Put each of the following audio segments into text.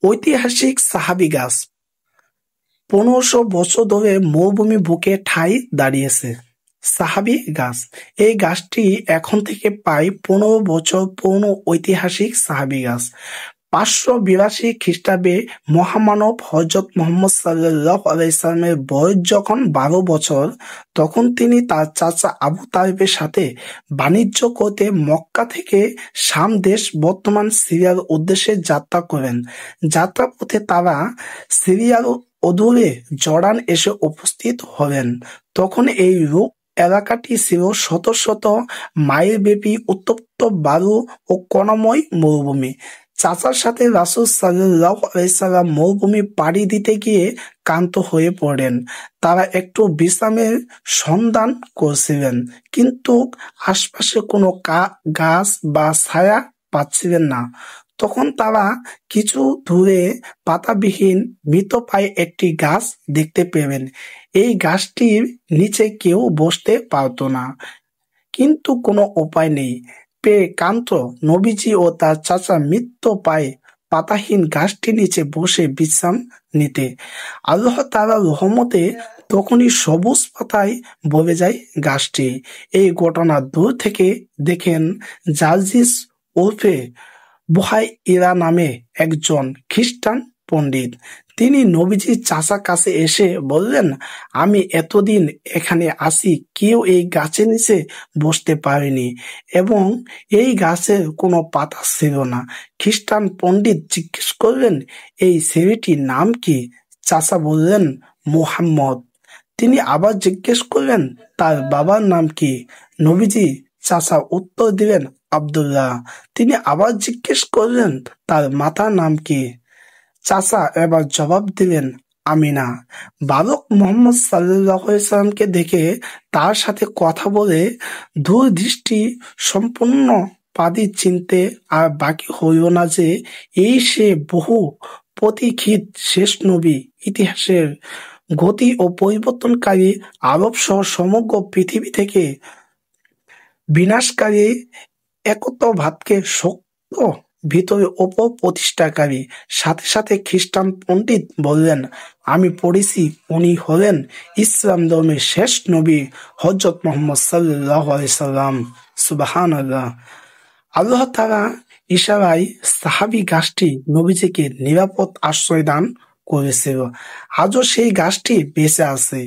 ঐতিহাসিক সাহাবী গাছ 1500 বছর ধরে মরুভূমি বুকে ঠাঁই দাঁড়িয়েছে। সাহাবী গাছ, এই গাছটি এখন থেকে প্রায় 15 বছর পুরনো ঐতিহাসিক সাহাবী গাছ। 582 খ্রিস্টাব্দে মহামানব হযরত মুহাম্মদ সাল্লাল্লাহু আলাইহি সাল্লামের বয়স যখন 12 বছর, তখন তিনি তার চাচা আবু তালেবের সাথে বাণিজ্য করতে মক্কা থেকে শাম দেশ বর্তমান সিরিয়ার উদ্দেশ্যে যাত্রা করেন। যাত্রাপথে তারা সিরিয়ার অদূরে জর্ডান এসে উপস্থিত হলেন। তখন এই রূপ এলাকাটি ছিল শত শত মাইল ব্যাপী উত্তপ্ত বালু ও কণাময় মরুভূমি। চাচার সাথে রাসূল সাল্লাল্লাহু আলাইহি সাল্লাম মরুভূমি পাড়ি দিতে গিয়ে ক্লান্ত হয়ে পড়েন। তারা একটু বিশ্রামের সন্ধান করছিলেন, কিন্তু আশপাশে কোনো গাছ বা ছায়া পাচ্ছিলেন না। তখন তারা কিছু দূরে পাতাবিহীন মৃতপ্রায় একটি গাছ দেখতে পেলেন। এই গাছটির নিচে কেউ বসতে পারত না, কিন্তু কোনো উপায় নেই। পেয়ে ক্লান্ত নবীজি ও তার চাচা মৃতপ্রায় পাতাহীন গাছটির নিচে বসে বিশ্রাম নিতে আল্লাহ তাআলার রহমতে তখনই সবুজ পাতায় ভরে যায় গাছটি। এই ঘটনা দূর থেকে দেখেন জার্জিস ওরফে বুহাইরা নামে একজন খ্রিস্টান পণ্ডিত। তিনি নবীজির চাচার কাছে এসে বললেন, আমি এতদিন এখানে আসি, কেউ এই গাছের নিচে বসতে পারেনি এবং এই গাছের কোনো পাতা ছিল না। খ্রিস্টান পণ্ডিত জিজ্ঞেস করলেন, এই ছেলেটির নাম কি? চাচা বললেন, মুহাম্মদ। তিনি আবার জিজ্ঞেস করলেন, তার বাবার নাম কি? নবীজি চাচা উত্তর দিলেন, আব্দুল্লাহ। তিনি আবার জিজ্ঞেস করলেন, তার মাতার নাম কি? চাচা এবার জবাব দিলেন, আমিনা। বালক মুহাম্মদ সাল্লাল্লাহু আলাইহি সাল্লামকে দেখে তার সাথে কথা বলে দূরদৃষ্টি সম্পন্ন পাদি চিনতে আর বাকি হইল না যে এই সে বহু প্রতীক্ষিত শেষ নবী, ইতিহাসের গতি ও পরিবর্তনকারী, আরব সহ সমগ্র পৃথিবী থেকে বিনাশকারী একত্ববাদকে শক্ত ভিতরে ওপর প্রতিষ্ঠাকারী। সাথে সাথে খ্রিস্টান পণ্ডিত বললেন, আমি পড়েছি উনি হলেন ইসলাম ধর্মের শেষ নবী হযরত মুহাম্মদ সাল্লাল্লাহু আলাইহি সাল্লাম। সুবহানাল্লাহ। আল্লাহ তাআলা ইশারায় সাহাবী গাছটি নবীজিকে নিরাপদ আশ্রয় দান করেছিল। আজও সেই গাছটি বেঁচে আছে।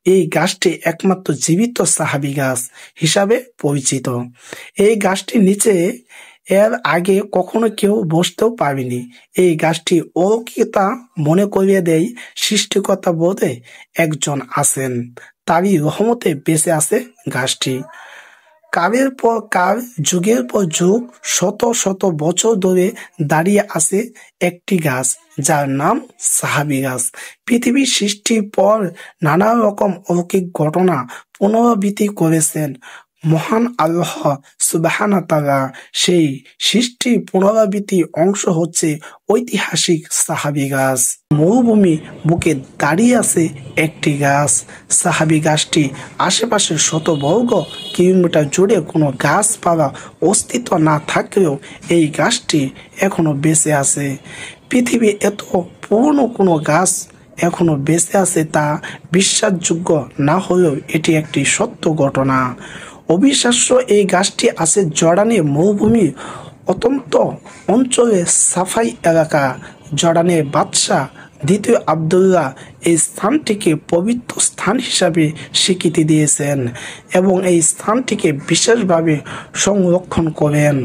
এই গাছটি একমাত্র জীবিত সাহাবী গাছ হিসাবে পরিচিত। এই গাছটির নিচে এর আগে কখনো কেউ বসতেও পারেনি। এই গাছটি অলৌকিকতা মনে করিয়ে দেয়, সৃষ্টিকর্তা বোধে একজন আছেন, তারই রহমতে বেঁচে আছে গাছটি। কালের পর কাল, যুগের পর যুগ, শত শত বছর ধরে দাঁড়িয়ে আছে একটি গাছ, যার নাম সাহাবী গাছ। পৃথিবীর সৃষ্টির পর নানা রকম অলৌকিক ঘটনা পুনরাবৃত্তি করেছেন মহান আল্লাহ সুবহানাহু ওয়া তাআলা। সেই সৃষ্টির পুনরাবৃত্তি অংশ হচ্ছে ঐতিহাসিক সাহাবী গাছ। মরুভূমি বুকে দাঁড়িয়ে আছে একটি গাছ। সাহাবী গাছটি আশেপাশে শত বর্গ কিলোমিটার জুড়ে কোনো গাছপালা অস্তিত্ব না থাকলেও এই গাছটি এখনো বেঁচে আছে। পৃথিবী এত পুরনো কোনো গাছ এখনো বেঁচে আছে তা বিশ্বাসযোগ্য না হলেও এটি একটি সত্য ঘটনা। অবিশ্বাস্য এই গাছটি আছে জর্ডানের মরুভূমির অত্যন্ত অঞ্চলে সাফাই এলাকা। জর্ডানের বাদশাহ দ্বিতীয় আব্দুল্লাহ এই স্থানটিকে পবিত্র স্থান হিসাবে স্বীকৃতি দিয়েছেন এবং এই স্থানটিকে বিশেষভাবে সংরক্ষণ করেন।